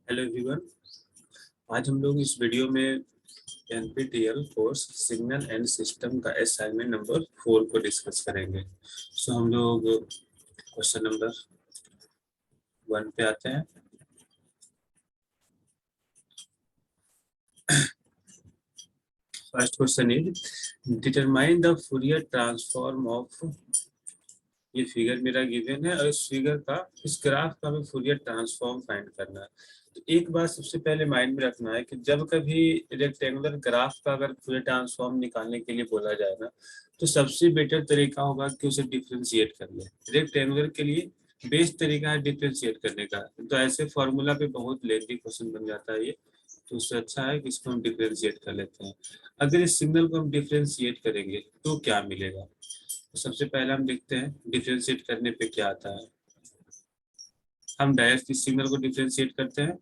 Hello everyone. आज हम लोग इस वीडियो में NPTEL course signal and system का असाइनमेंट नंबर 4 को डिस्कस करेंगे। हम लोग क्वेश्चन नंबर 1 पे आते हैं। First question is determine the Fourier transform of. ये फिगर मेरा गिवन है और इस फिगर का, इस ग्राफ का हमें फूरियर ट्रांसफॉर्म फाइंड करना है। तो एक बात सबसे पहले माइंड में रखना है कि जब कभी रेक्टेंगुलर ग्राफ का अगर फूरियर ट्रांसफॉर्म निकालने के लिए बोला जाए ना, तो सबसे बेटर तरीका होगा कि उसे डिफ्रेंशिएट कर ले। रेक्टेंगुलर के लिए बेस्ट तरीका है डिफ्रेंशिएट करने का। तो ऐसे फॉर्मूला पे बहुत लेंथी क्वेश्चन बन जाता है ये, तो उससे अच्छा है कि इसको हम डिफ्रेंशिएट कर लेते हैं। अगर इस सिग्नल को हम डिफ्रेंशिएट करेंगे तो क्या मिलेगा। तो सबसे पहले हम देखते हैं डिफरेंशिएट करने पे क्या आता है। हम डायरेक्ट इस सिग्नल को डिफरेंशिएट करते हैं।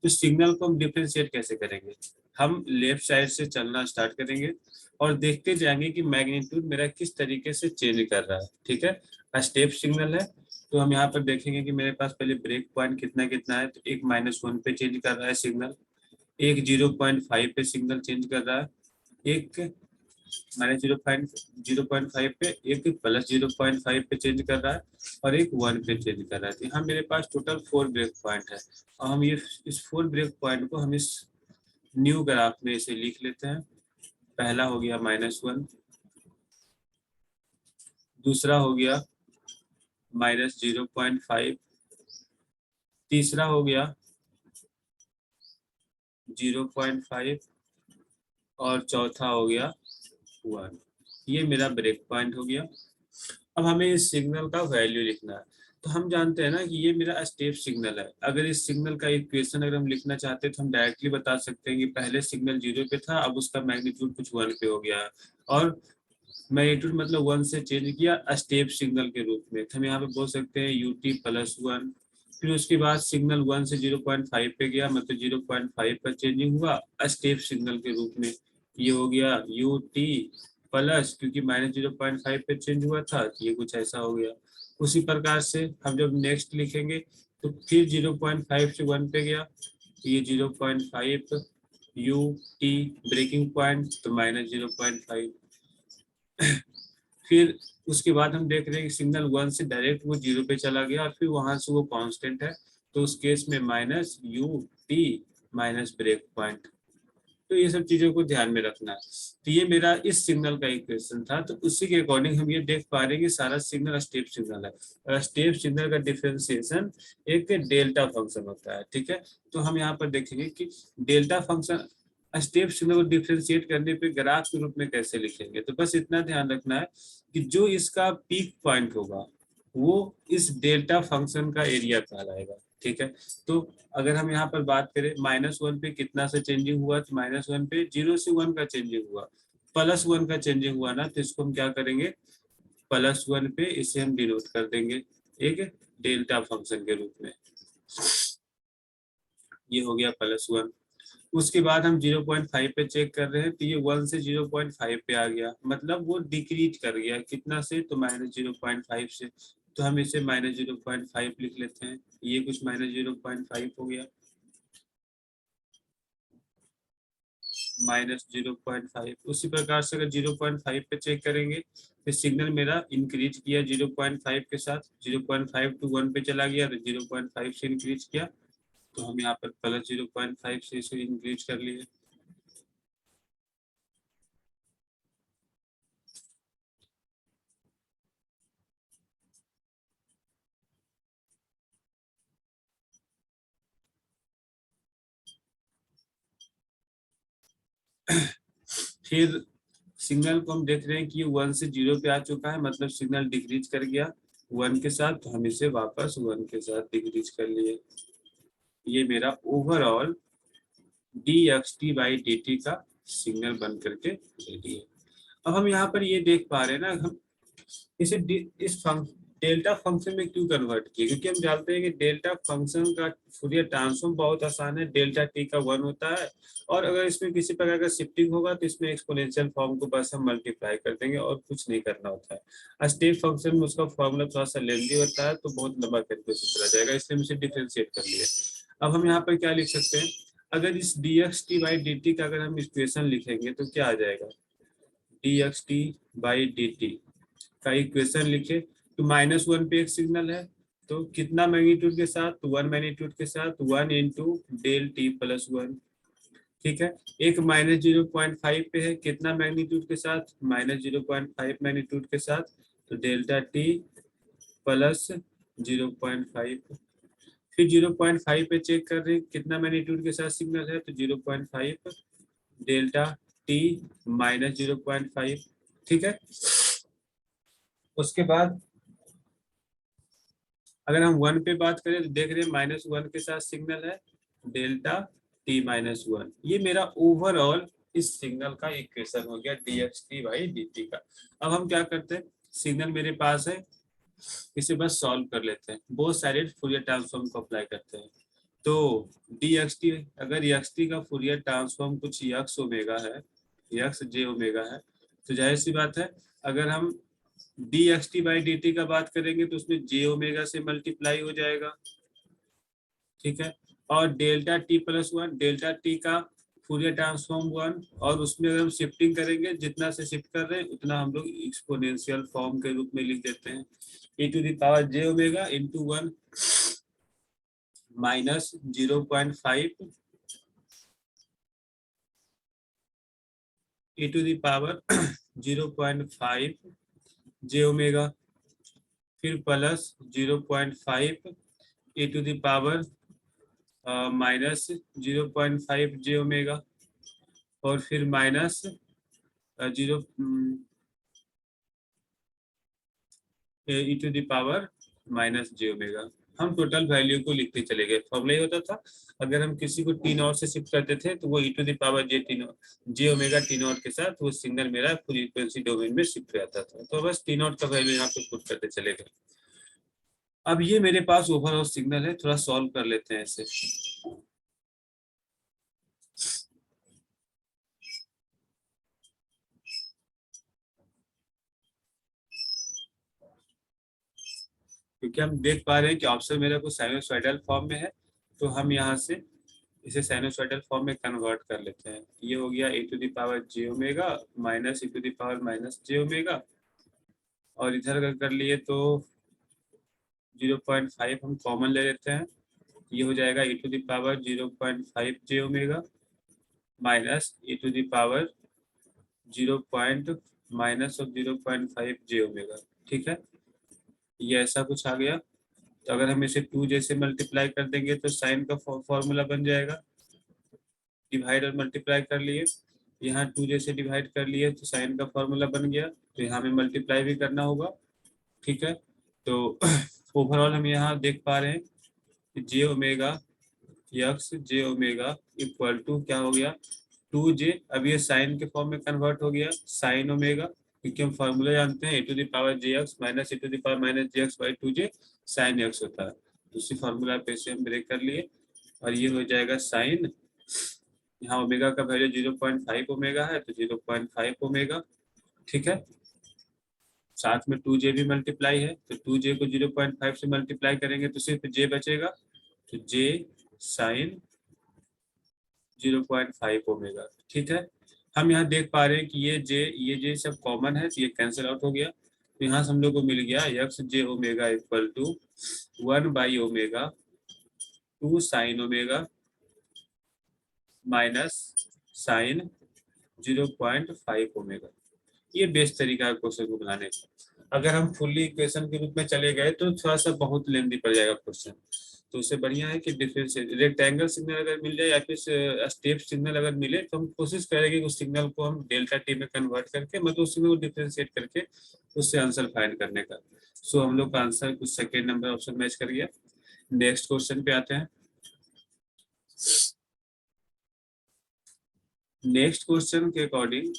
तो सिग्नल को हम डिफरेंशिएट कैसे करेंगे, हम लेफ्ट साइड से चलना स्टार्ट करेंगे और देखते जाएंगे कि मैग्नीट्यूड मेरा किस तरीके से चेंज कर रहा है। ठीक है, स्टेप सिग्नल है तो हम यहाँ पर देखेंगे कि मेरे पास पहले ब्रेक पॉइंट कितना कितना है। तो एक -1 पे चेंज कर रहा है सिग्नल, एक 0.5 पे सिग्नल चेंज कर रहा है, एक -0.5 पे, एक +0.5 पे चेंज कर रहा है और एक 1 पे चेंज कर रहा है। तो यहाँ मेरे पास टोटल 4 ब्रेक पॉइंट है और हम ये इस 4 ब्रेक पॉइंट को हम इस न्यू ग्राफ में इसे लिख लेते हैं। पहला हो गया -1, दूसरा हो गया -0.5, तीसरा हो गया 0.5 और चौथा हो गया 1। ये मेरा ब्रेक पॉइंट हो गया। अब हमें इस सिग्नल का वैल्यू लिखना है। तो हम जानते हैं ना कि ये मेरा स्टेप सिग्नल है। अगर इस सिग्नल का इक्वेशन अगर हम लिखना चाहते हैं तो हम डायरेक्टली बता सकते हैं कि पहले सिग्नल 0 पे था, अब उसका मैग्नीट्यूड कुछ 1 पे हो गया है और मैग्नीट्यूड मतलब 1 से चेंज किया स्टेप सिग्नल के रूप में। तो हम यहाँ पे बोल सकते हैं ut+1। फिर उसके बाद सिग्नल 1 से 0.5 पे गया, मतलब 0.5 पर चेंजिंग हुआ स्टेप सिग्नल के रूप में। ये हो गया ut+, क्योंकि -0.5 पे चेंज हुआ था, ये कुछ ऐसा हो गया। उसी प्रकार से हम जब नेक्स्ट लिखेंगे तो फिर 0.5 से 1 पे गया, तो ये 0.5 ut ब्रेकिंग पॉइंट, तो -0.5। फिर उसके बाद हम देख रहे हैं कि सिग्नल 1 से डायरेक्ट वो 0 पे चला गया और फिर वहां से वो कांस्टेंट है, तो उस केस में -ut ब्रेक पॉइंट। तो ये सब चीजों को ध्यान में रखना है। तो ये मेरा इस सिग्नल का इक्वेशन था। तो उसी के अकॉर्डिंग हम ये देख पा रहे हैं कि सारा सिग्नल स्टेप सिग्नल है और स्टेप सिग्नल का डिफरेंशिएशन एक डेल्टा फंक्शन होता है। ठीक है, तो हम यहाँ पर देखेंगे कि डेल्टा फंक्शन स्टेप सिग्नल को डिफरेंशिएट करने पे ग्राफ के रूप में कैसे लिखेंगे। तो बस इतना ध्यान रखना है कि जो इसका पीक पॉइंट होगा वो इस डेल्टा फंक्शन का एरिया कहलाएगा। ठीक है, तो अगर हम यहाँ पर बात करें -1 पे कितना से चेंजिंग हुआ, तो -1 पे 0 से 1 का चेंजिंग हुआ, +1 का चेंजिंग हुआ ना, तो इसको हम क्या करेंगे, +1 पे इसे हम डिनोट कर देंगे एक डेल्टा फंक्शन के रूप में। ये हो गया +1। उसके बाद हम 0.5 पे चेक कर रहे हैं, तो ये 1 से 0.5 पे आ गया, मतलब वो डिक्रीज कर गया कितना से, तो -0.5 से। तो हम इसे -0.5 लिख लेते हैं, ये कुछ -0.5 हो गया, -0.5। उसी प्रकार से अगर 0.5 पे चेक करेंगे तो सिग्नल मेरा इंक्रीज किया 0.5 के साथ, 0.5 टू 1 पे चला गया, तो 0.5 से इंक्रीज किया, तो हम यहाँ पर +0.5 से इसे इंक्रीज कर लिए। फिर सिग्नल को हम देख रहे हैं कि 1 से 0 पे आ चुका है, मतलब सिग्नल डिक्रीज कर गया 1 के साथ, तो हम इसे वापस 1 के साथ डिक्रीज कर लिए। ये मेरा ओवरऑल dxt/dt का सिग्नल बन करके रेडी है। अब हम यहाँ पर ये देख पा रहे हैं ना, हम इसे इस डेल्टा फंक्शन में क्यों कन्वर्ट किए, क्योंकि हम जानते हैं कि डेल्टा फंक्शन का फूरियर ट्रांसफॉर्म बहुत आसान है, डेल्टा टी का 1 होता है और अगर इसमें किसी प्रकार का शिफ्टिंग होगा तो इसमें एक्सपोनेंशियल फॉर्म को बस हम मल्टीप्लाई कर देंगे और कुछ नहीं करना होता है। स्टेप फंक्शन में उसका फॉर्मूला थोड़ा सा लेंदी होता है, तो बहुत लंबा करके चला जाएगा, इसलिए हम इसे डिफरेंशिएट कर लिए। अब हम यहाँ पर क्या लिख सकते हैं, अगर इस dxt/dt का अगर हम इक्वेशन लिखेंगे तो क्या आ जाएगा, dxt/dt का इक्वेशन लिखे तो -1 पे एक सिग्नल है, तो कितना मैग्नीट्यूड के साथ, 1 मैग्नीट्यूड के साथ 1 इंटू डेल टी प्लस 1। ठीक है, एक -0.5 पे है, कितना मैग्नीट्यूड के साथ, -0.5 मैग्नीट्यूड के साथ, तो डेल्टा टी प्लस 0.5। फिर 0.5 पे चेक कर रहे हैं कितना मैग्नीट्यूड के साथ सिग्नल है, तो 0.5 डेल्टा टी -0.5। ठीक है, उसके बाद अगर हम 1 पे बात करें तो देख रहे हैं -1 के साथ सिग्नल है, डेल्टा t-1। ये मेरा ओवरऑल इस सिग्नल का इक्वेशन हो गया dxt/dt का। अब हम क्या करते हैं, सिग्नल मेरे पास है, इसे बस सॉल्व कर लेते हैं, बोथ साइडेड फूरियर ट्रांसफॉर्म को अप्लाई करते हैं। तो dxt, अगर xt का फूरियर ट्रांसफॉर्म कुछ x ओमेगा है, x j ओमेगा है, तो जाहिर सी बात है अगर हम dxt/dt का बात करेंगे तो उसमें j ओमेगा से मल्टीप्लाई हो जाएगा। ठीक है, और delta t plus 1, delta t का फूरियर ट्रांसफॉर्म 1, और उसमें अगर हम शिफ्टिंग करेंगे, जितना से शिफ्ट कर रहे हैं उतना हम लोग एक्सपोनेंशियल फॉर्म के रूप में लिख देते हैं, e⁻j omega into 1 minus 0.5 e⁻0.5 j omega, फिर plus 0.5 e⁻ minus 0.5 j omega, और फिर माइनस 0 e⁻ j ओमेगा। हम टोटल वैल्यू को लिखते चले गए, फॉर्मूला ही होता था, अगर हम किसी को टी नॉट से शिफ्ट करते थे तो वो j ओमेगा टी नॉट के साथ वो सिग्नल मेरा फ्रीक्वेंसी डोमेन में शिफ्ट हो जाता था। तो बस टी नॉट का वैल्यू यहाँ पे पुट करते चले गए। अब ये मेरे पास ओवरऑल सिग्नल है, थोड़ा सॉल्व कर लेते हैं इसे। क्योंकि हम देख पा रहे हैं कि ऑप्शन मेरा को साइनोसॉइडल फॉर्म में है, तो हम यहाँ से इसे साइनोसॉइडल फॉर्म में कन्वर्ट कर लेते हैं। ये हो गया e⁻j omega minus e⁻j omega, और इधर अगर कर लिए तो 0.5 हम कॉमन ले लेते हैं, ये हो जाएगा e⁻0.5 j omega minus e⁻0.5 j omega. ठीक है, ये ऐसा कुछ आ गया। तो अगर हम इसे 2 j से मल्टीप्लाई कर देंगे तो साइन का फॉर्मूला बन जाएगा, डिवाइड और मल्टीप्लाई कर लिए, यहाँ 2 j से डिवाइड कर लिए तो साइन का फॉर्मूला बन गया, तो यहाँ में मल्टीप्लाई भी करना होगा। ठीक है, तो ओवरऑल हम यहाँ देख पा रहे हैं कि j omega x j omega equal to क्या हो गया, 2j। अब ये साइन के फॉर्म में कन्वर्ट हो गया, साइन ओमेगा, क्योंकि हम फार्मूला जानते हैं e⁻jx minus e⁻−jx/2j sign x होता है, तो उसी फार्मूला पे से हम ब्रेक कर लिए, और ये हो जाएगा साइन, यहाँ ओमेगा का वैल्यू 0.5 ओमेगा है तो 0.5 ओमेगा। ठीक है, साथ में 2j भी मल्टीप्लाई है, तो 2j को 0.5 से मल्टीप्लाई करेंगे तो सिर्फ j बचेगा, तो j साइन 0.5 ओमेगा। ठीक है, हम यहाँ देख पा रहे हैं कि ये j सब कॉमन है, तो ये कैंसिल आउट हो गया, तो यहाँ से हम लोग को मिल गया x j omega equal to 1/ओमेगा 2 sine omega minus sine 0.5 omega. ये बेस्ट तरीका है क्वेश्चन को बनाने का। अगर हम फुल्ली इक्वेशन के रूप में चले गए तो थोड़ा सा बहुत लेंदी पड़ जाएगा क्वेश्चन, तो उससे बढ़िया है कि डिफरेंशिएट रेक्टेंगल सिग्नल अगर मिल जाए या फिर स्टेप सिग्नल अगर मिले तो हम कोशिश करेंगे कि उस सिग्नल को हम डेल्टा टी में कन्वर्ट करके, मतलब उस सिग्नल को डिफरेंशिएट करके उससे आंसर फाइंड करने का। सो हम लोग का आंसर कुछ सेकेंड नंबर ऑप्शन मैच कर गया। नेक्स्ट क्वेश्चन पे आते हैं। नेक्स्ट क्वेश्चन के अकॉर्डिंग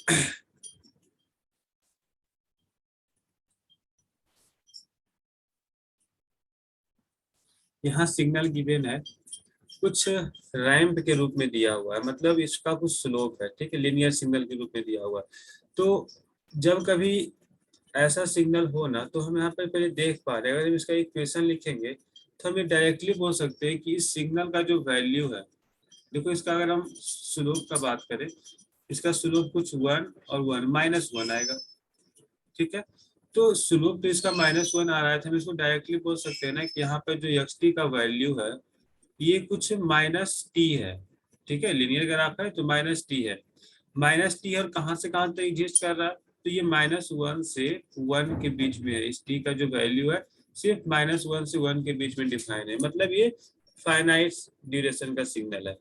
यहाँ सिग्नल गिवन है, कुछ रैंप के रूप में दिया हुआ है, मतलब इसका कुछ स्लोप है। ठीक है, लिनियर सिग्नल के रूप में दिया हुआ है। तो जब कभी ऐसा सिग्नल हो ना, तो हम यहाँ पर पहले देख पा रहे हैं, अगर हम इसका इक्वेशन लिखेंगे तो हम ये डायरेक्टली बोल सकते हैं कि इस सिग्नल का जो वैल्यू है, देखो इसका अगर हम स्लोप का बात करें, इसका स्लोप कुछ 1 और 1 -1 आएगा, ठीक है। तो स्लोप तो इसका -1 आ रहा है, तो हम इसको डायरेक्टली बोल सकते हैं ना कि यहाँ पर जो xt का वैल्यू है ये कुछ -t है, ठीक है। लीनियर ग्राफ है तो -t है, -t और कहाँ से कहाँ तक एग्जिस्ट कर रहा है, तो ये -1 से 1 के बीच में है। इस t का जो वैल्यू है सिर्फ -1 से 1 के बीच में डिफाइन है, मतलब ये फाइनाइट ड्यूरेशन का सिग्नल है,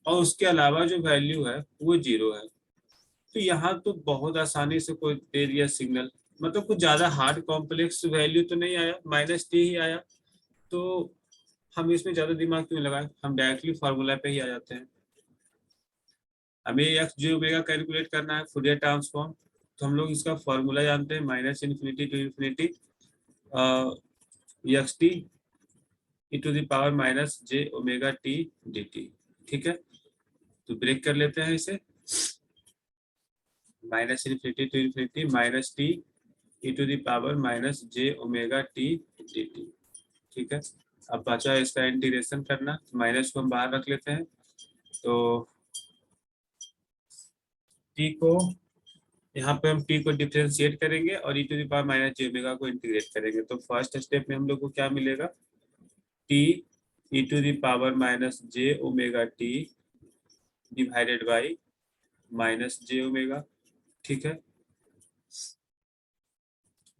और उसके अलावा जो वैल्यू है वो 0 है। तो यहाँ तो बहुत आसानी से कोई दे दिया सिग्नल, मतलब कुछ ज्यादा हार्ड कॉम्प्लेक्स वैल्यू तो नहीं आया, -t ही आया। तो हम इसमें ज्यादा दिमाग क्यों लगाएं, हम डायरेक्टली फार्मूला पे ही आ जाते हैं। हमें एक्स जे ओमेगा कैलकुलेट करना है, फूरियर ट्रांसफॉर्म, तो हम लोग इसका फॉर्मूला जानते हैं, -∞ to ∞ x T e⁻ j omega t dt, ठीक है। तो ब्रेक कर लेते हैं इसे, -∞ to ∞ minus T e⁻ j omega t dt, ठीक है। अब बचा इसका इंटीग्रेशन करना, माइनस को हम बाहर रख लेते हैं, तो t को यहाँ पे हम t को डिफरेंशिएट करेंगे और e⁻ j ओमेगा को इंटीग्रेट करेंगे। तो फर्स्ट स्टेप में हम लोग को क्या मिलेगा, t e⁻ j omega t divided by -j omega, ठीक है।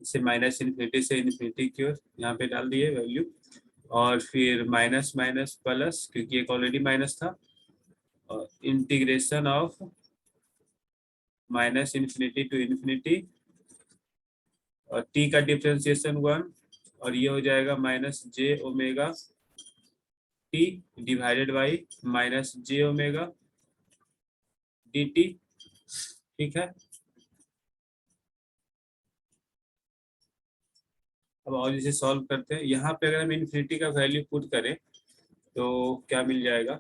इसे -∞ से ∞ की ओर यहाँ पे डाल दिए वैल्यू, और फिर माइनस माइनस प्लस, क्योंकि एक ऑलरेडी माइनस था, और इंटीग्रेशन ऑफ -∞ to ∞, और t का डिफरेंशिएशन 1, और ये हो जाएगा -j omega t divided by -j omega dt, ठीक है। अब और इसे सॉल्व करते हैं, यहाँ पे अगर हम इन्फिनिटी का वैल्यू पुट करें तो क्या मिल जाएगा,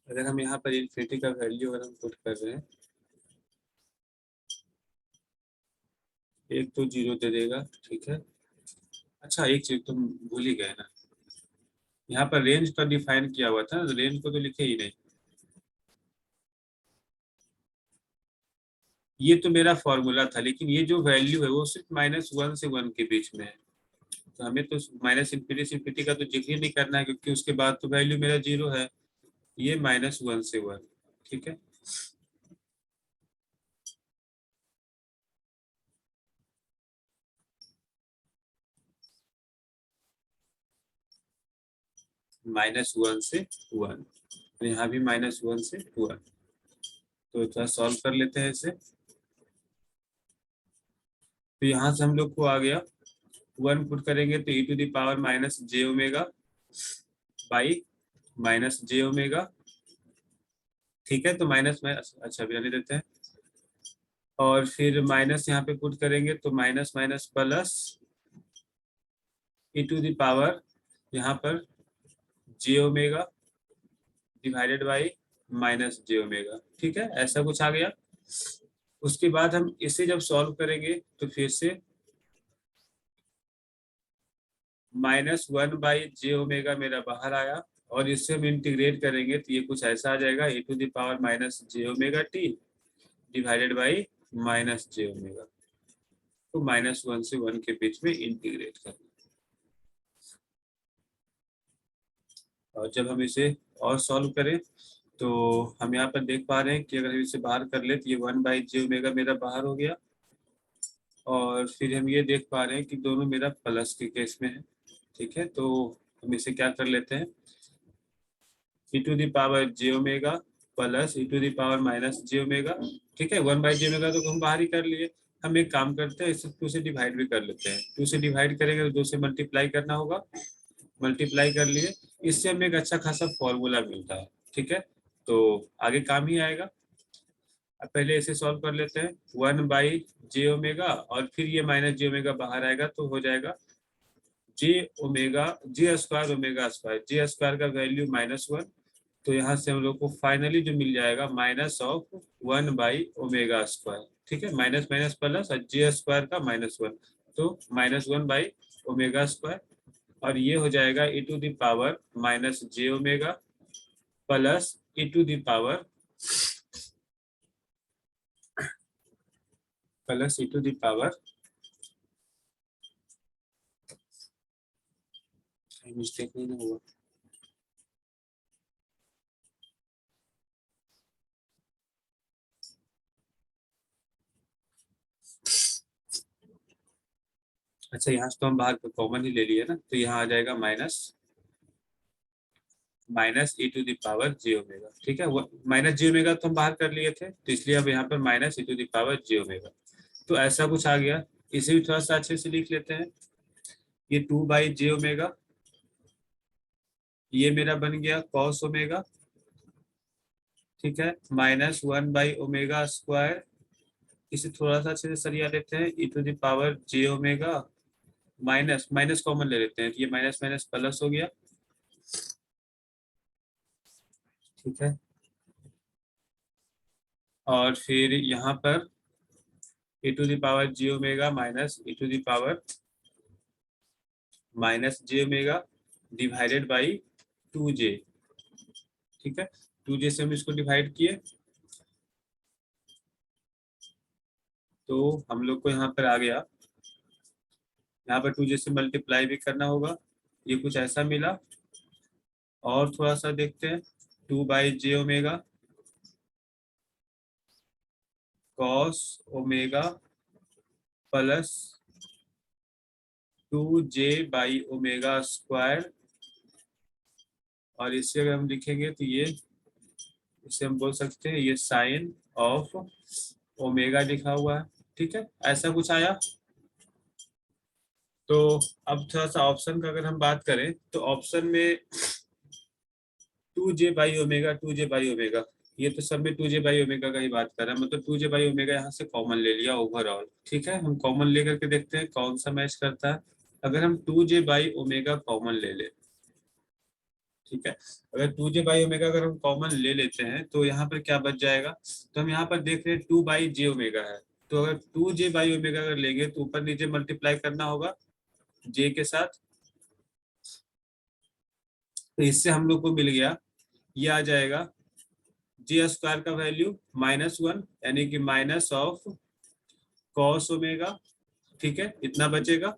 अगर हम यहाँ पर इन्फिनिटी का वैल्यू अगर हम पुट कर रहे हैं, एक तो 0 दे देगा, ठीक है। अच्छा एक चीज तुम भूल ही गए ना, यहाँ पर रेंज का डिफाइन किया हुआ था, रेंज को तो लिखे ही नहीं। ये तो मेरा फॉर्मूला था, लेकिन ये जो वैल्यू है वो सिर्फ -1 से 1 के बीच में है, तो हमें तो -∞ से ∞ का तो जिक्र ही नहीं करना है, क्योंकि उसके बाद तो वैल्यू मेरा 0 है। ये -1 से 1, ठीक है। -1 से 1, तो यहाँ भी -1 से 1, तो थोड़ा सॉल्व कर लेते हैं इसे। तो यहाँ से हम लोग को आ गया 1 पुट करेंगे तो e⁻ j omega by -j omega, ठीक है। तो माइनस में अच्छा भी रहने देते हैं, और फिर माइनस यहाँ पे पुट करेंगे तो माइनस माइनस प्लस e⁻ यहाँ पर j omega divided by -j omega, ठीक है। ऐसा कुछ आ गया। उसके बाद हम इसे जब सॉल्व करेंगे तो फिर से -1/j ओमेगा मेरा बाहर आया, और इससे हम इंटीग्रेट करेंगे तो ये कुछ ऐसा आ जाएगा e⁻j omega t divided by -j omega, तो -1 से 1 के बीच में इंटीग्रेट करना। और जब हम इसे और सॉल्व करें तो हम यहाँ पर देख पा रहे हैं कि अगर हम इसे बाहर कर ले तो ये 1/j ओमेगा मेरा बाहर हो गया, और फिर हम ये देख पा रहे हैं कि दोनों मेरा प्लस के केस में है, ठीक है। तो हम इसे क्या कर लेते हैं, e⁻j omega plus e⁻ -j omega, ठीक है। 1/j ओमेगा तो हम बाहर ही कर लिए, हम एक काम करते हैं, इसे 2 से डिवाइड भी कर लेते हैं। 2 से डिवाइड करेंगे तो 2 से मल्टीप्लाई करना होगा, मल्टीप्लाई कर लिए, इससे हमें एक अच्छा खासा फॉर्मूला मिलता है, ठीक है। तो आगे काम ही आएगा। अब पहले इसे सॉल्व कर लेते हैं, 1/j ओमेगा, और फिर ये -j ओमेगा बाहर आएगा तो हो जाएगा j omega j square omega square, j square का वैल्यू -1, तो यहाँ से हम लोग को फाइनली जो मिल जाएगा -1/ओमेगा स्क्वायर, ठीक है, माइनस माइनस प्लस और जे स्क्वायर का -1, तो -1/ओमेगा स्क्वायर, और ये हो जाएगा e⁻−j omega plus e⁻, mistake नहीं ना हुआ, अच्छा यहाँ से तो हम बाहर कॉमन ही ले लिए ना, तो यहाँ आ जाएगा -e⁻j ओमेगा, ठीक है, वो -j ओमेगा तो हम बाहर कर लिए थे, तो इसलिए अब यहाँ पर -e⁻j ओमेगा, तो ऐसा कुछ आ गया। इसे भी थोड़ा सा अच्छे से लिख लेते हैं, ये 2/j ओमेगा, ये मेरा बन गया cos ओमेगा, ठीक है, -1/ओमेगा स्क्वायर, इसे थोड़ा सा अच्छे से सरिया लेते हैं, e⁻j omega, minus minus common ले लेते हैं, तो ये माइनस माइनस प्लस हो गया, ठीक है, और फिर यहाँ पर e⁻j omega -e⁻−j omega divided by 2j, ठीक है, 2j से हम इसको डिवाइड किए, तो हम लोग को यहाँ पर आ गया, यहाँ पर 2j से मल्टीप्लाई भी करना होगा, ये कुछ ऐसा मिला, और थोड़ा सा देखते हैं, 2/j omega cos omega plus 2j/ओमेगा स्क्वायर, और इसे अगर हम लिखेंगे तो ये, इसे हम बोल सकते हैं ये साइन ऑफ ओमेगा लिखा हुआ है, ठीक है, ऐसा कुछ आया। तो अब थोड़ा सा ऑप्शन का अगर हम बात करें, तो ऑप्शन में 2j/ओमेगा ये तो सब में 2j/ओमेगा का ही बात कर रहा है, मतलब 2j/ओमेगा यहाँ से कॉमन ले लिया ओवरऑल, ठीक है, हम कॉमन लेकर के देखते हैं कौन सा मैच करता है। अगर हम 2j/ओमेगा कॉमन ले ले, ठीक है, अगर 2j/ओमेगा अगर हम कॉमन ले लेते हैं तो यहाँ पर क्या बच जाएगा, तो हम यहाँ पर देख रहे हैं 2/j ओमेगा है, तो अगर 2j/ओमेगा अगर लेंगे तो ऊपर नीचे मल्टीप्लाई करना होगा j के साथ, तो इससे हम लोग को मिल गया, ये आ जाएगा j² का वैल्यू -1, यानी कि माइनस ऑफ cos ओमेगा, ठीक है, इतना बचेगा,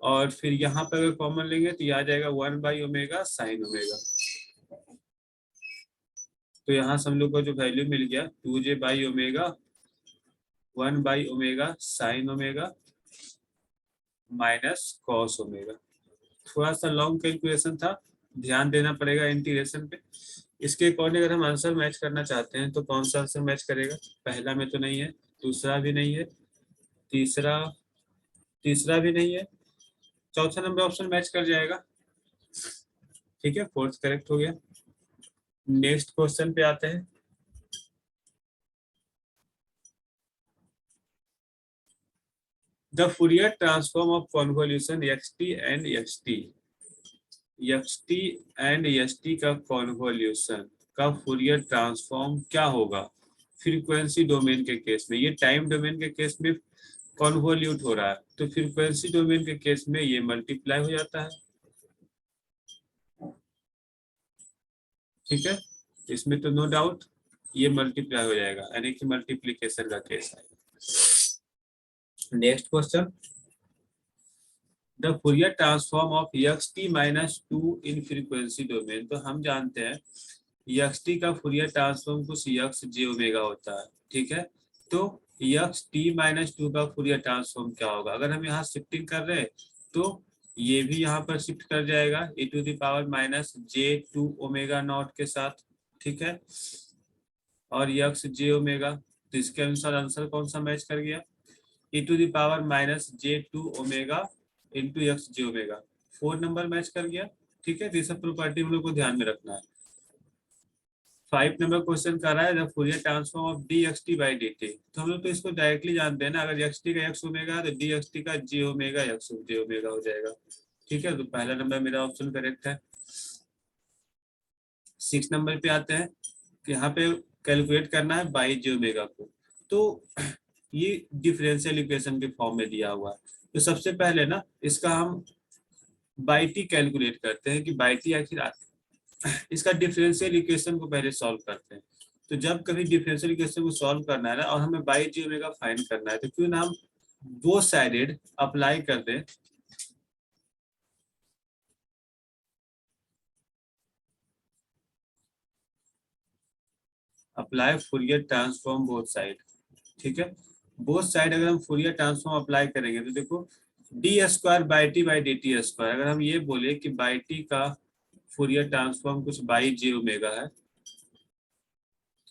और फिर यहाँ पर अगर कॉमन लेंगे तो ये आ जाएगा 1/ओमेगा साइन ओमेगा, तो यहाँ से हम लोग को जो वैल्यू मिल गया 2j/ओमेगा 1/ओमेगा sine omega minus cos omega. थोड़ा सा लॉन्ग कैलकुलेशन था, ध्यान देना पड़ेगा इंटीग्रेशन पे। इसके अकॉर्डिंग अगर हम आंसर मैच करना चाहते हैं तो कौन सा आंसर मैच करेगा, पहला में तो नहीं है, दूसरा भी नहीं है, तीसरा तीसरा भी नहीं है, चौथा नंबर ऑप्शन मैच कर जाएगा, ठीक है, फोर्थ करेक्ट हो गया। नेक्स्ट क्वेश्चन पे आते हैं। The Fourier transform of convolution x T का कॉन्वोल्यूशन का फूरियर ट्रांसफॉर्म क्या होगा फ्रीक्वेंसी डोमेन के केस में, ये टाइम डोमेन के केस में कॉन्वोल्यूट हो रहा है, तो फ्रीक्वेंसी डोमेन के केस में ये मल्टीप्लाई हो जाता है, ठीक है, इसमें तो नो डाउट ये मल्टीप्लाई हो जाएगा, यानी कि मल्टीप्लीकेशन का केस है। Next question, the Fourier transform of xt-2 in frequency domain, तो हम जानते हैं xt का फूरियर ट्रांसफॉर्म कुछ xj होता है, ठीक है, तो xt-2 का फूरियर ट्रांसफॉर्म क्या होगा, अगर हम यहाँ शिफ्टिंग कर रहे हैं तो ये भी यहाँ पर शिफ्ट कर जाएगा e⁻−j2 के साथ, ठीक है, और xj, तो इसके अनुसार आंसर कौन सा मैच कर गया, e⁻−j2 into xj, 4 number match कर गया, ठीक है, तो ये सब प्रॉपर्टी हम लोग को ध्यान में रखना है। 5 नंबर क्वेश्चन कर रहा है the Fourier transform of dxt/dt, तो हम लोग तो इसको डायरेक्टली जानते हैं ना, अगर xt का x ओमेगा है तो dxt का j ओमेगा हो जाएगा, ठीक है, तो पहला नंबर मेरा ऑप्शन करेक्ट है। 6 नंबर पे आते हैं कि यहाँ पे कैलकुलेट करना है बाई j ओमेगा को, तो ये डिफरेंशियल इक्वेशन के फॉर्म में दिया हुआ है। तो सबसे पहले ना इसका हम बाई टी कैलकुलेट करते हैं कि बाई टी आखिर इसका डिफरेंशियल इक्वेशन को पहले सॉल्व करते हैं। तो जब कभी डिफरेंशियल इक्वेशन को सॉल्व करना है ना और हमें बाई जी ओमेगा फाइंड करना है, तो क्यों ना हम बोथ साइडेड अप्लाई कर दें apply Fourier transform both side. ठीक है, बोथ साइड अगर हम फूरियर ट्रांसफॉर्म अप्लाई करेंगे तो देखो D square by T by D T square, अगर हम ये बोले कि बाई टी का फूरियर ट्रांसफॉर्म कुछ बाई जी ओमेगा है,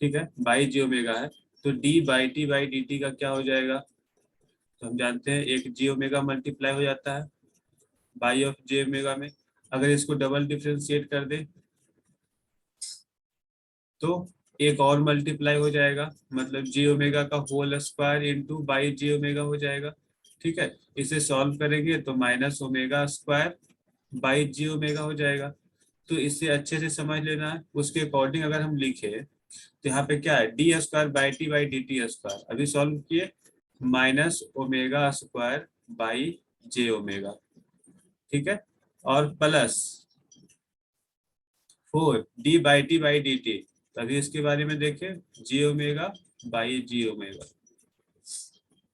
ठीक है, बाई जी ओमेगा है, तो डी बाई डी टी का क्या हो जाएगा? तो हम जानते हैं एक जी ओमेगा मल्टीप्लाई हो जाता है बाई ऑफ जे ओमेगा में। अगर इसको डबल डिफ्रेंशिएट कर दे तो एक और मल्टीप्लाई हो जाएगा, मतलब जी ओमेगा का whole square into by G omega हो जाएगा। ठीक है, इसे सॉल्व करेंगे तो minus omega square by G omega हो जाएगा। तो इसे अच्छे से समझ लेना है, उसके अकॉर्डिंग अगर हम लिखे तो यहाँ पे क्या है, D square by D T square अभी सॉल्व किए, minus omega square by J omega, ठीक है, और प्लस 4 बाई डी टी, तभी इसके बारे में देखें G omega by G omega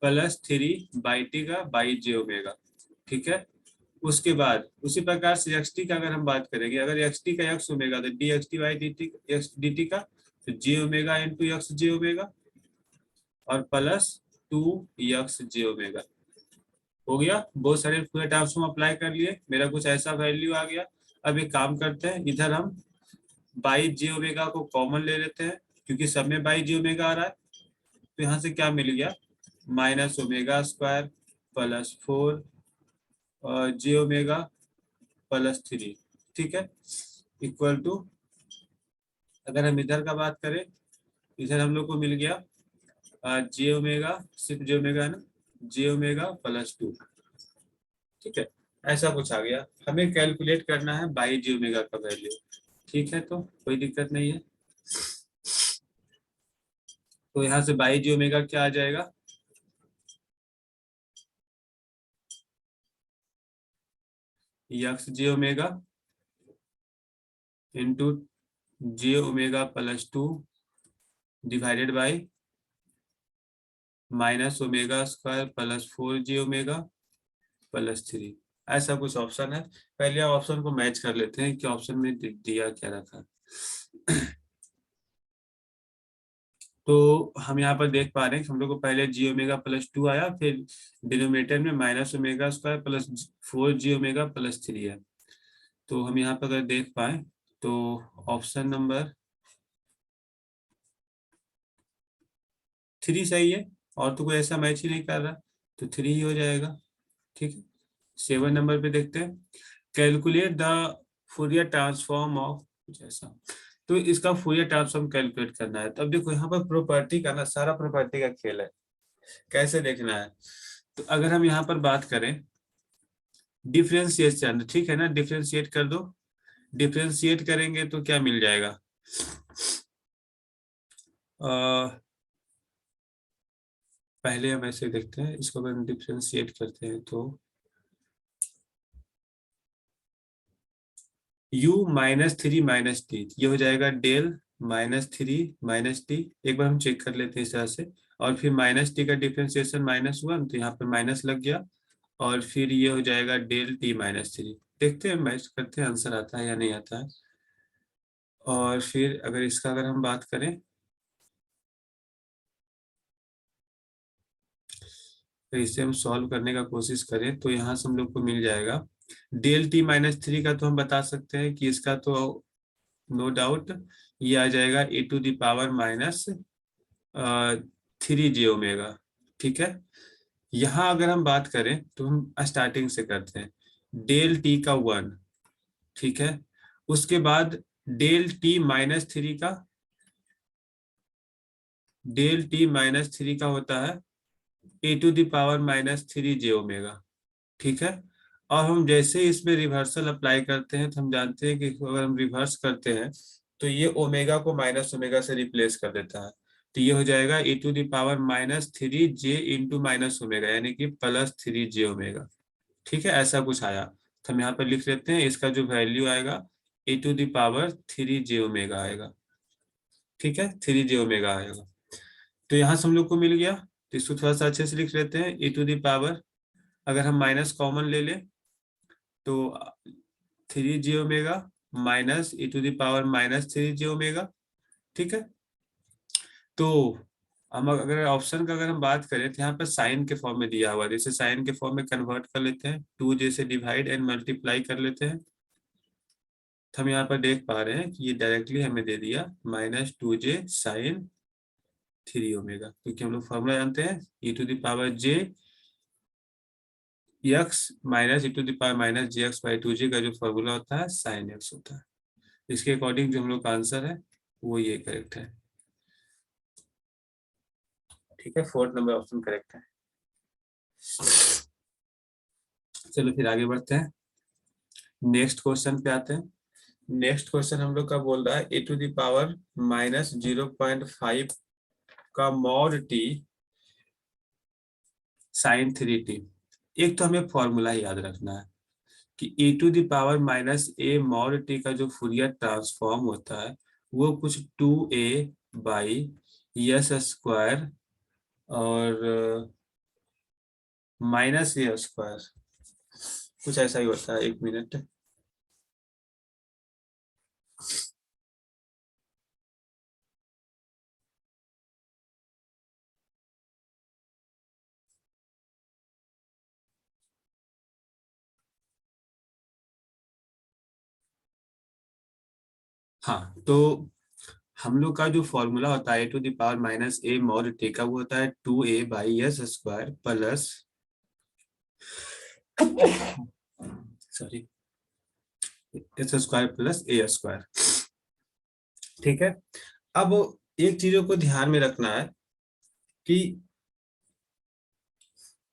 plus 3 by T का बाई जे ओमेगा। ठीक है, उसके बाद उसी प्रकार से एक्स टी का अगर हम बात करेंगे, अगर एक्स टी का एक्स ओमेगा तो D x T by D T x D T का तो जे ओमेगा इंटू एक्स जे ओमेगा और प्लस 2 एक्स जे ओमेगा हो गया। बहुत सारे पूरे ट्रांसफॉर्म अप्लाई कर लिए, मेरा कुछ ऐसा वैल्यू आ गया। अब एक काम करते हैं, इधर हम बाई जे ओमेगा को कॉमन ले लेते हैं क्योंकि सब में बाई जे ओमेगा आ रहा है। तो यहाँ से क्या मिल गया, माइनस ओमेगा स्क्वायर प्लस 4 जे ओमेगा प्लस 3, ठीक है, इक्वल टू, अगर हम इधर का बात करें, इधर हम लोग को मिल गया जे ओमेगा, सिर्फ जे ओमेगा है ना, जे ओमेगा प्लस 2। ठीक है, ऐसा कुछ आ गया, हमें कैलकुलेट करना है बाई जे ओमेगा का वैल्यू। ठीक है, तो कोई दिक्कत नहीं है। तो यहाँ से बाई जे ओमेगा क्या आ जाएगा, x J omega into J omega plus 2 divided by minus omega square plus 4 J omega plus 3, ऐसा कुछ ऑप्शन है। पहले ऑप्शन को मैच कर लेते हैं कि ऑप्शन में दिया क्या रखा। तो हम यहाँ पर देख पा रहे हैं कि हम लोग को पहले जी ओमेगा प्लस 2 आया, फिर डिनोमिनेटर में माइनस ओमेगा स्क्वायर प्लस 4 जी ओमेगा प्लस 3 है। तो हम यहाँ पर अगर देख पाए तो ऑप्शन नंबर 3 सही है, और तो कोई ऐसा मैच ही नहीं कर रहा, तो 3 ही हो जाएगा। ठीक है, 7 नंबर पे देखते हैं, calculate the Fourier transform of, कुछ ऐसा। तो इसका फूरियर ट्रांसफॉर्म कैलकुलेट करना है। तो अब देखो यहाँ पर प्रॉपर्टी का ना, सारा प्रॉपर्टी का खेल है, कैसे देखना है। तो अगर हम यहाँ पर बात करें डिफरेंशिएशन, ठीक है ना, डिफरेंशिएट कर दो, डिफरेंशिएट करेंगे तो क्या मिल जाएगा, पहले हम ऐसे देखते हैं, इसको अगर हम डिफरेंशिएट करते हैं तो u माइनस 3 माइनस टी, ये हो जाएगा डेल माइनस 3 माइनस टी, एक बार हम चेक कर लेते हैं इस तरह से, और फिर माइनस टी का डिफरेंशिएशन -1, तो यहाँ पे माइनस लग गया, और फिर ये हो जाएगा डेल टी माइनस 3। देखते हैं मैच करते हैं आंसर आता है या नहीं आता है। और फिर अगर इसका अगर हम बात करें तो इसे हम सॉल्व करने का कोशिश करें तो यहाँ से हम लोग को मिल जाएगा डेल टी माइनस 3 का, तो हम बता सकते हैं कि इसका तो नो डाउट ये आ जाएगा A to the power minus 3 J omega. ठीक है, यहाँ अगर हम बात करें तो हम स्टार्टिंग से करते हैं, डेल टी का 1, ठीक है, उसके बाद डेल टी माइनस 3 का, डेल टी माइनस 3 का होता है A to the power minus 3 J omega. ठीक है, और हम जैसे ही इसमें रिवर्सल अप्लाई करते हैं तो हम जानते हैं कि अगर हम रिवर्स करते हैं तो ये ओमेगा को माइनस ओमेगा से रिप्लेस कर देता है। तो ये हो जाएगा e to the power minus 3j into minus omega, यानी कि प्लस 3j ओमेगा। ठीक है, ऐसा कुछ आया तो हम यहाँ पर लिख लेते हैं, इसका जो वैल्यू आएगा e to the power 3j omega आएगा। ठीक है, 3j ओमेगा आएगा। तो यहाँ से हम लोग को मिल गया, तो इसको थोड़ा सा अच्छे से लिख लेते हैं। e टू द पावर, अगर हम माइनस कॉमन ले लें तो 3j omega minus e to the power minus 3j omega. ठीक है, तो हम अगर ऑप्शन का अगर हम बात करें तो यहाँ पर साइन के फॉर्म में दिया हुआ है, जैसे साइन के फॉर्म में कन्वर्ट कर लेते हैं, 2j से डिवाइड एंड मल्टीप्लाई कर लेते हैं। तो हम यहाँ पर देख पा रहे हैं कि ये डायरेक्टली हमें दे दिया -2j साइन 3 ओमेगा, क्योंकि हम लोग फॉर्मूला जानते हैं e to the power j x minus e to the power minus jx by 2j का जो फॉर्मूला होता है साइन x होता है। इसके अकॉर्डिंग जो हम लोग का आंसर है वो ये करेक्ट है। ठीक है, 4th नंबर ऑप्शन करेक्ट है। चलो फिर आगे बढ़ते हैं, नेक्स्ट क्वेश्चन पे आते हैं। नेक्स्ट क्वेश्चन हम लोग का बोल रहा है e to the power minus 0.5 का मॉड टी साइन 3t। एक तो हमें फॉर्मूला याद रखना है कि e to the power minus a mod T का जो फूरियर ट्रांसफॉर्म होता है वो कुछ 2a बाई एस स्क्वायर और माइनस ए स्क्वायर, कुछ ऐसा ही होता है। 1 मिनट। हाँ, तो हम लोग का जो फॉर्मूला होता है to the power minus a mod T का, वो होता है 2a by S square plus sorry S square plus A square. ठीक है, अब एक चीजों को ध्यान में रखना है कि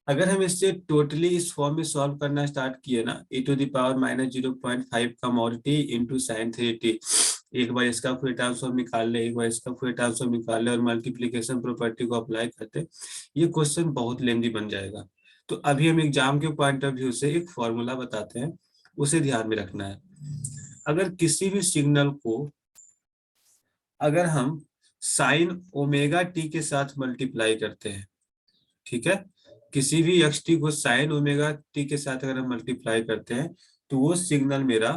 अगर हम इससे टोटली इस फॉर्म में सॉल्व करना स्टार्ट किए ना, e to the power minus 0.5 का mod T into sine 3t, एक बार इसका फुल ट्रांसफॉर्म निकाल ले, एक बार इसका फुल ट्रांसफॉर्म निकाल ले और मल्टीप्लिकेशन प्रॉपर्टी को अप्लाई करते, ये क्वेश्चन बहुत लेंदी बन जाएगा। तो अभी हम एग्जाम के पॉइंट ऑफ व्यू से एक फॉर्मूला बताते हैं, उसे ध्यान में रखना है। अगर किसी भी सिग्नल को अगर हम साइन ओमेगा टी के साथ मल्टीप्लाई करते हैं, ठीक है, किसी भी एक्स टी को साइन ओमेगा टी के साथ अगर हम मल्टीप्लाई करते हैं तो वो सिग्नल मेरा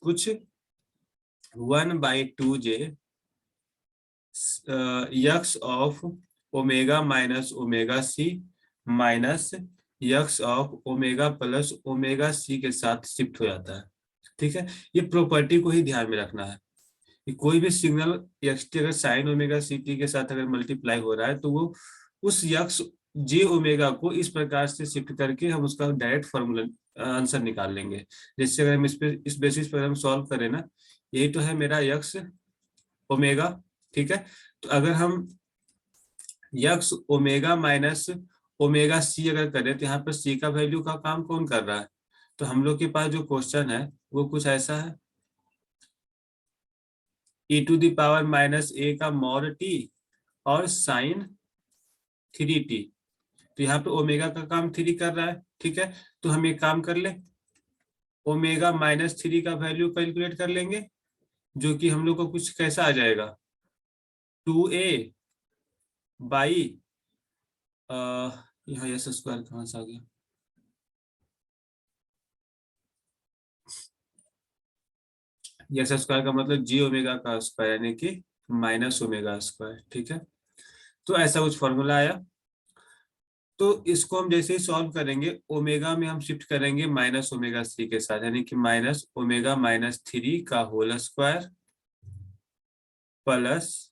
कुछ 1/2j X of omega minus omega C minus X of omega plus omega C के साथ शिफ्ट हो जाता है। ठीक है, ये प्रॉपर्टी को ही ध्यान में रखना है कि कोई भी सिग्नल एक्स टी अगर साइन ओमेगा सी टी के साथ अगर मल्टीप्लाई हो रहा है तो वो उस यक्स जे ओमेगा को इस प्रकार से शिफ्ट करके हम उसका डायरेक्ट फॉर्मूला आंसर निकाल लेंगे। जैसे अगर हम इस बेसिस पर हम सॉल्व करें ना, यही तो है मेरा यक्स ओमेगा। ठीक है, तो अगर हम x omega minus omega c अगर करें तो यहाँ पर सी का वैल्यू का काम कौन कर रहा है, तो हम लोग के पास जो क्वेश्चन है वो कुछ ऐसा है, e to the power minus A का मॉड टी और साइन 3t। तो यहाँ पे ओमेगा का काम 3 कर रहा है। ठीक है, तो हम एक काम कर ले, ओमेगा -3 का वैल्यू कैलकुलेट कर लेंगे, जो कि हम लोग को कुछ कैसा आ जाएगा 2a बाई यहाँ एस स्क्वायर कहाँ से आ गया, एस स्क्वायर का मतलब जी ओमेगा का स्क्वायर यानी कि माइनस ओमेगा स्क्वायर। ठीक है, तो ऐसा कुछ फॉर्मूला आया। तो इसको हम जैसे ही सॉल्व करेंगे ओमेगा में हम शिफ्ट करेंगे माइनस ओमेगा सी के साथ, यानी कि माइनस ओमेगा -3 का होल स्क्वायर प्लस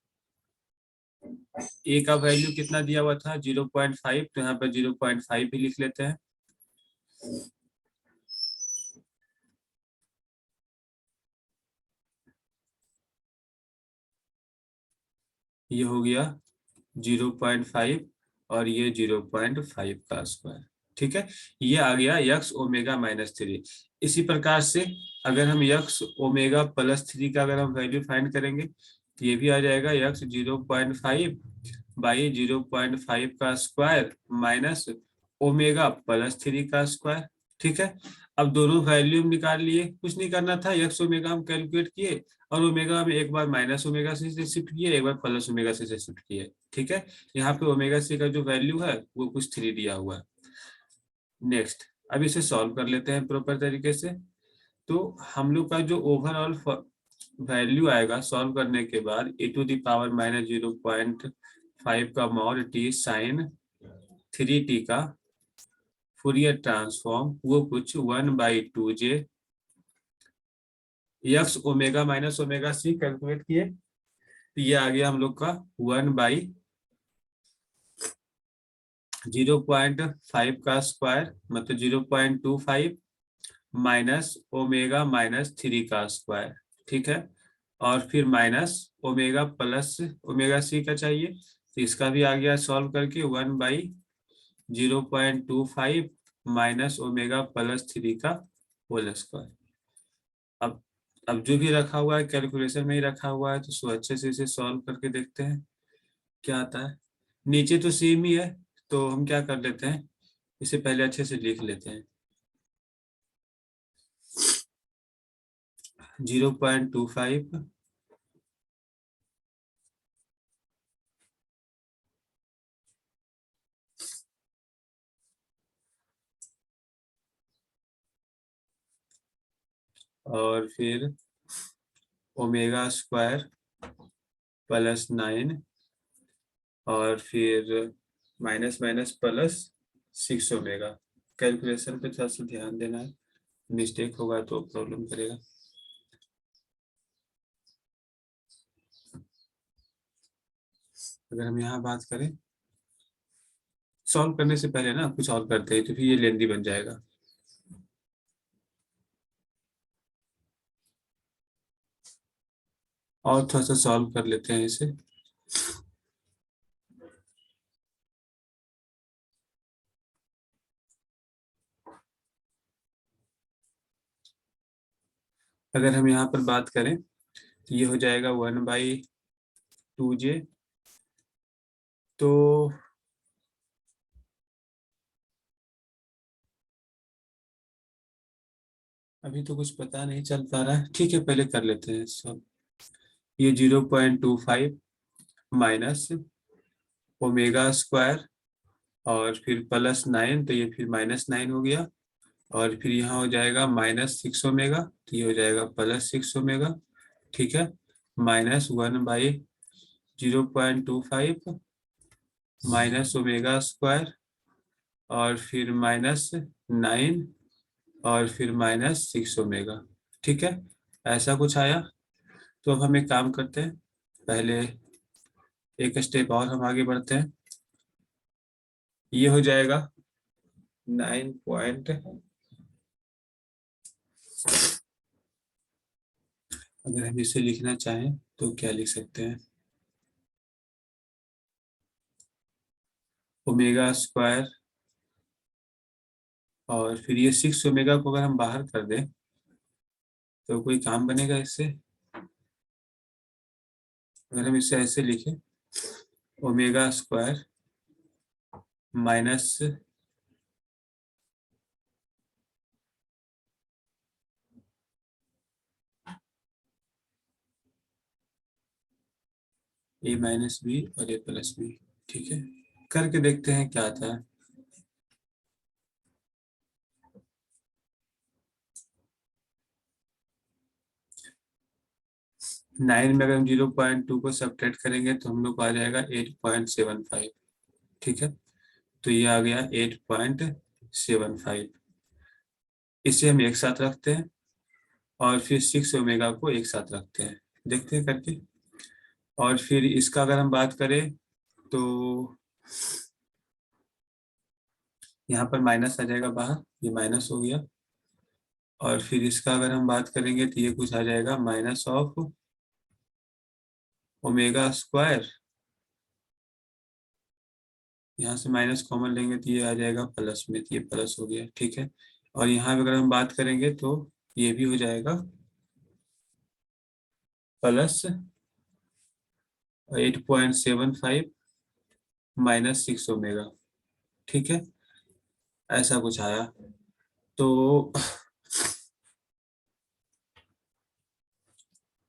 ए का वैल्यू कितना दिया हुआ था 0.5, तो यहाँ पर 0.5 भी लिख लेते हैं। ये हो गया 0.5 और ये 0.5 का स्क्वायर। ठीक है, ये आ गया यक्स ओमेगा -3। इसी प्रकार से अगर हम यक्स ओमेगा +3 का अगर हम वैल्यू फाइंड करेंगे ये भी आ जाएगा x 0.5 बाई 0.5 का स्क्वायर माइनस ओमेगा प्लस 3 का स्क्वायर। ठीक है, अब दोनों वैल्यू हम निकाल लिए, कुछ नहीं करना था, x ओमेगा हम कैलकुलेट किए और ओमेगा में एक बार माइनस ओमेगा से शिफ्ट किए, एक बार प्लस ओमेगा से शिफ्ट किए। ठीक है, यहाँ पे ओमेगा सी का जो वैल्यू है वो कुछ 3 दिया हुआ है। नेक्स्ट, अब इसे सॉल्व कर लेते हैं प्रॉपर तरीके से। तो हम लोग का जो ओवरऑल वैल्यू आएगा सॉल्व करने के बाद e⁻⁻0.5 का मॉड टी साइन 3t का फूरियर ट्रांसफॉर्म वो कुछ 1/2j x omega minus omega c calculate किए, तो ये आ गया हम लोग का 1/0.5 का स्क्वायर मतलब 0.25 माइनस ओमेगा माइनस 3 का स्क्वायर। ठीक है, और फिर minus omega plus omega c का चाहिए, तो इसका भी आ गया सॉल्व करके 1/0.25 माइनस ओमेगा प्लस 3 का होल स्क्वायर। अब अब जो भी रखा हुआ है कैलकुलेशन में ही रखा हुआ है, तो सो अच्छे से इसे सॉल्व करके देखते हैं क्या आता है। नीचे तो सेम ही है, तो हम क्या कर लेते हैं, इसे पहले अच्छे से लिख लेते हैं। 0.25 और फिर ओमेगा स्क्वायर प्लस 9 और फिर minus minus plus 6 omega. Calculation पे थोड़ा सा ध्यान देना है, मिस्टेक होगा तो प्रॉब्लम करेगा। अगर हम यहाँ बात करें, सॉल्व करने से पहले ना कुछ और करते हैं तो फिर ये लेंदी बन जाएगा। और थोड़ा सा सॉल्व कर लेते हैं इसे। अगर हम यहाँ पर बात करें तो ये हो जाएगा 1/2j। तो अभी तो कुछ पता नहीं चल पा रहा है, ठीक है पहले कर लेते हैं सब। ये 0.25 माइनस ओमेगा स्क्वायर और फिर प्लस 9, तो ये फिर -9 हो गया, और फिर यहाँ हो जाएगा -6 ओमेगा, तो ये हो जाएगा +6 ओमेगा। ठीक है, माइनस 1/0.25 माइनस ओमेगा स्क्वायर और फिर -9 और फिर -6 ओमेगा। ठीक है, ऐसा कुछ आया। तो अब हम एक काम करते हैं, पहले एक स्टेप और हम आगे बढ़ते हैं। ये हो जाएगा 9 पॉइंट, अगर हम इसे लिखना चाहें तो क्या लिख सकते हैं, ओमेगा स्क्वायर और फिर ये 6 ओमेगा को अगर हम बाहर कर दें तो कोई काम बनेगा इससे। अगर हम इसे ऐसे लिखें, ओमेगा स्क्वायर माइनस ए माइनस बी और ए प्लस बी। ठीक है, करके देखते हैं क्या आता है। 9 में अगर हम 0.2 को सब्ट्रैक्ट करेंगे तो हम लोग को आ जाएगा 8.75। ठीक है, तो ये आ गया 8.75। इसे हम एक साथ रखते हैं और फिर 6 ओमेगा को एक साथ रखते हैं, देखते हैं करके। और फिर इसका अगर हम बात करें तो यहाँ पर माइनस आ जाएगा बाहर, ये माइनस हो गया। और फिर इसका अगर हम बात करेंगे तो ये कुछ आ जाएगा -ऑफ ओमेगा स्क्वायर, यहाँ से माइनस कॉमन लेंगे तो ये आ जाएगा प्लस में, तो ये प्लस हो गया। ठीक है, और यहाँ पे अगर हम बात करेंगे तो ये भी हो जाएगा प्लस 8.75 माइनस 6 ओमेगा। ठीक है, ऐसा कुछ आया। तो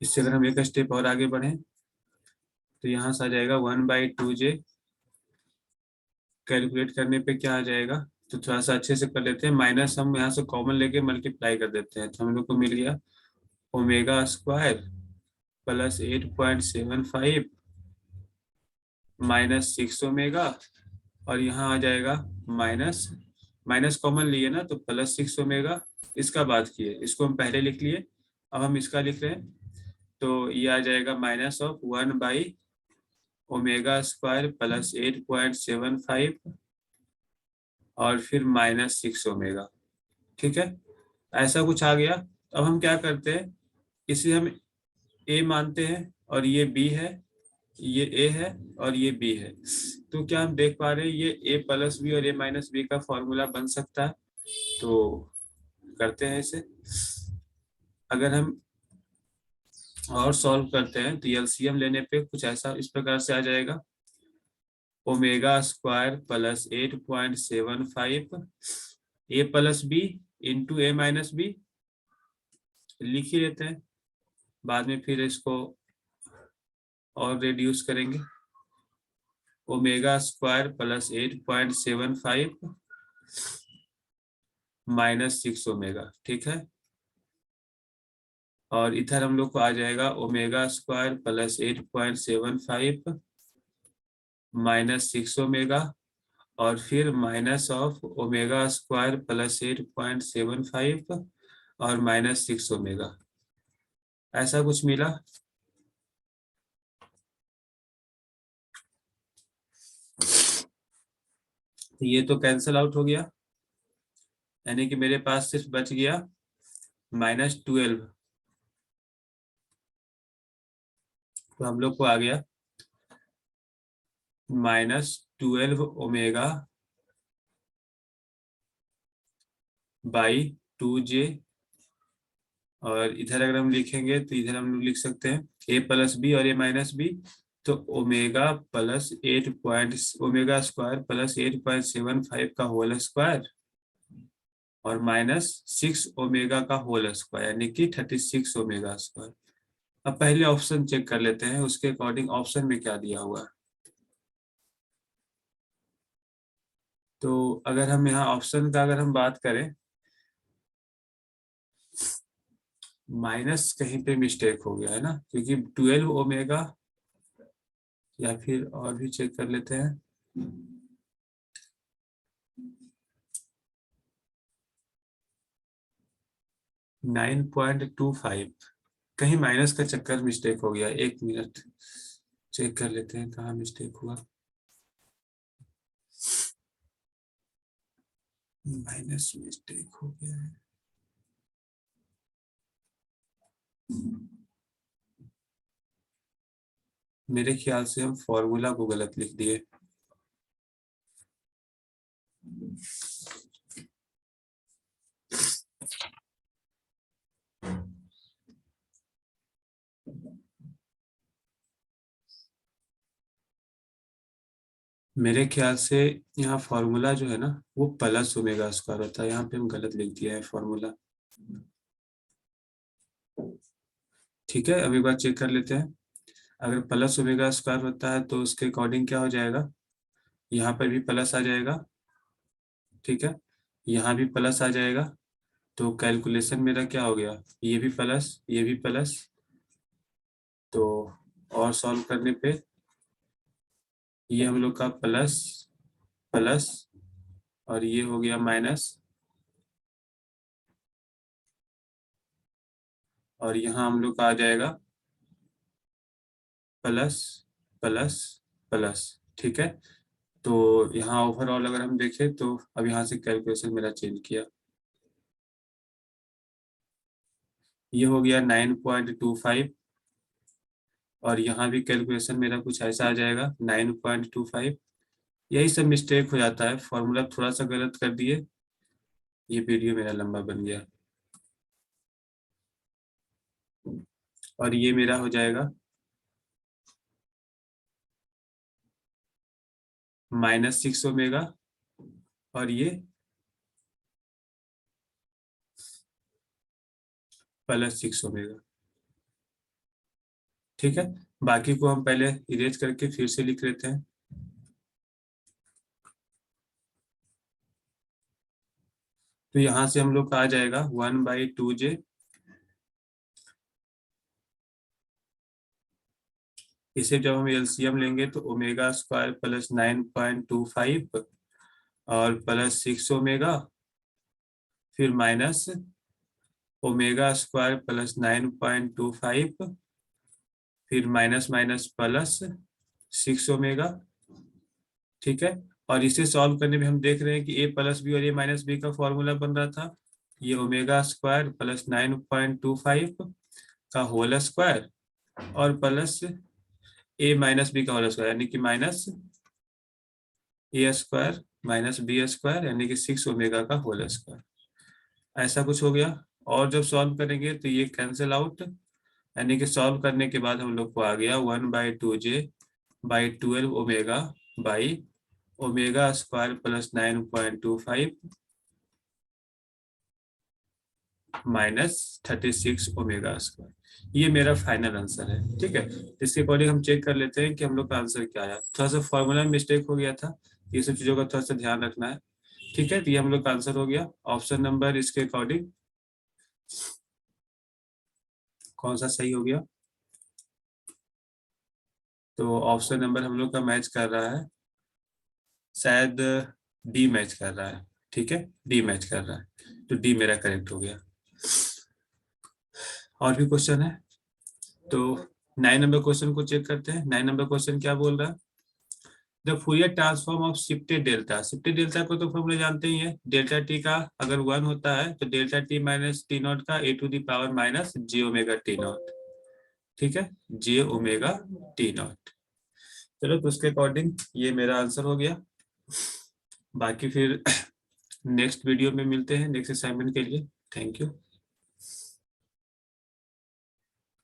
इससे अगर हम एक स्टेप और आगे बढ़े तो यहाँ से आ जाएगा 1/2j। कैलकुलेट करने पे क्या आ जाएगा, तो थोड़ा सा अच्छे से कर लेते हैं। माइनस हम यहाँ से कॉमन लेके मल्टीप्लाई कर देते हैं, तो हम लोग को मिल गया omega square plus 8.75 minus 6 omega. और यहाँ आ जाएगा माइनस, माइनस कॉमन लिए ना तो प्लस 6 ओमेगा। इसका बात किए, इसको हम पहले लिख लिए, अब हम इसका लिख रहे हैं। तो ये आ जाएगा माइनस ऑफ 1/ओमेगा स्क्वायर प्लस 8.75 और फिर माइनस 6 ओमेगा। ठीक है, ऐसा कुछ आ गया। अब हम क्या करते हैं, इसे हम ए मानते हैं और ये बी है, ये ए है और ये बी है। तो क्या हम देख पा रहे हैं, ये ए प्लस बी और ए माइनस बी का फॉर्मूला बन सकता है। तो करते हैं इसे। अगर हम और सॉल्व करते हैं तो एलसीएम लेने पे कुछ ऐसा इस प्रकार से आ जाएगा, ओमेगा स्क्वायर प्लस 8.75 ए प्लस बी इंटू ए माइनस बी। लिख ही लेते हैं, बाद में फिर इसको और रिड्यूस करेंगे। Omega square plus 8.75 minus 6 omega. ठीक है, और इधर हम लोग को आ जाएगा omega square plus 8.75 minus 6 omega और फिर minus of omega square plus 8.75 और माइनस 6 ओमेगा। ऐसा कुछ मिला। तो ये तो कैंसिल आउट हो गया, यानी कि मेरे पास सिर्फ बच गया -12। तो हम लोग को आ गया -12 ओमेगा बाई 2j। और इधर अगर हम लिखेंगे तो इधर हम लोग लिख सकते हैं ए प्लस बी और ए माइनस बी। तो omega plus 8 omega square plus 8.75 का होल स्क्वायर और माइनस 6 ओमेगा का होल स्क्वायर, यानी कि 36 ओमेगा स्क्वायर। अब पहले ऑप्शन चेक कर लेते हैं, उसके अकॉर्डिंग ऑप्शन में क्या दिया हुआ है। तो अगर हम यहाँ ऑप्शन का अगर हम बात करें, माइनस कहीं पे मिस्टेक हो गया है ना, क्योंकि 12 ओमेगा, या फिर और भी चेक कर लेते हैं। 9.25, कहीं माइनस का चक्कर मिस्टेक हो गया। 1 मिनट चेक कर लेते हैं कहाँ मिस्टेक हुआ। माइनस मिस्टेक हो गया है। मेरे ख्याल से हम फॉर्मूला को गलत लिख दिए। मेरे ख्याल से यहाँ फॉर्मूला जो है ना वो प्लस ओमेगा स्क्वायर होता है, यहाँ पे हम गलत लिख दिया है फॉर्मूला। ठीक है, अब एक बार चेक कर लेते हैं। अगर प्लस ओमेगा स्क्वायर होता है तो उसके अकॉर्डिंग क्या हो जाएगा, यहाँ पर भी प्लस आ जाएगा। ठीक है, यहाँ भी प्लस आ जाएगा। तो कैलकुलेशन मेरा क्या हो गया, ये भी प्लस ये भी प्लस। तो और सॉल्व करने पे ये हम लोग का प्लस प्लस और ये हो गया माइनस, और यहाँ हम लोग का आ जाएगा प्लस प्लस प्लस। ठीक है, तो यहाँ ओवरऑल अगर हम देखें तो अब यहाँ से कैलकुलेशन मेरा चेंज किया, ये हो गया 9.25। और यहाँ भी कैलकुलेशन मेरा कुछ ऐसा आ जाएगा 9.25। यही सब मिस्टेक हो जाता है, फॉर्मूला थोड़ा सा गलत कर दिए। ये वीडियो मेरा लंबा बन गया, और ये मेरा हो जाएगा -6 ओमेगा और ये +6 ओमेगा। ठीक है, बाकी को हम पहले इरेज करके फिर से लिख लेते हैं। तो यहाँ से हम लोग का आ जाएगा 1/2j, इसे जब हम एलसीएम लेंगे तो ओमेगा स्क्वायर प्लस 9.25 और +6 ओमेगा, फिर माइनस ओमेगा स्क्वायर प्लस 9.25, फिर माइनस माइनस +6 ओमेगा। ठीक है, और इसे सॉल्व करने में हम देख रहे हैं कि a प्लस बी और a माइनस बी का फॉर्मूला बन रहा था, ये ओमेगा स्क्वायर प्लस 9.25 का होल स्क्वायर और प्लस a माइनस बी का होल स्क्वायर, यानी कि minus a square minus b square, यानी कि 6 ओमेगा का होल स्क्वायर। ऐसा कुछ हो गया। और जब सॉल्व करेंगे तो ये कैंसिल आउट, यानी कि सॉल्व करने के बाद हम लोग को आ गया 1/2j/12 omega by omega square plus 9.25 -36 omega square. ये मेरा फाइनल आंसर है। ठीक है, इसके अकॉर्डिंग हम चेक कर लेते हैं कि हम लोग का आंसर क्या आया। थोड़ा सा फॉर्मूला में मिस्टेक हो गया था, ये सब चीजों का थोड़ा सा ध्यान रखना है। ठीक है, तो ये हम लोग का आंसर हो गया। ऑप्शन नंबर इसके अकॉर्डिंग कौन सा सही हो गया? तो ऑप्शन नंबर हम लोग का मैच कर रहा है, शायद डी मैच कर रहा है। ठीक है, डी मैच कर रहा है, तो डी मेरा करेक्ट हो गया। और भी क्वेश्चन है तो 9 नंबर क्वेश्चन को चेक करते हैं। 9 नंबर क्वेश्चन क्या बोल रहा है? The Fourier transform of shifted delta. Shifted delta को तो फॉर्मूला जानते ही है, डेल्टा टी का अगर 1 होता है तो delta T minus T not का a⁻ minus J omega T not. ठीक है, जे ओमेगा टी नॉट। चलो, तो उसके अकॉर्डिंग ये मेरा आंसर हो गया। बाकी फिर नेक्स्ट वीडियो में मिलते हैं नेक्स्ट असाइनमेंट के लिए। Thank you.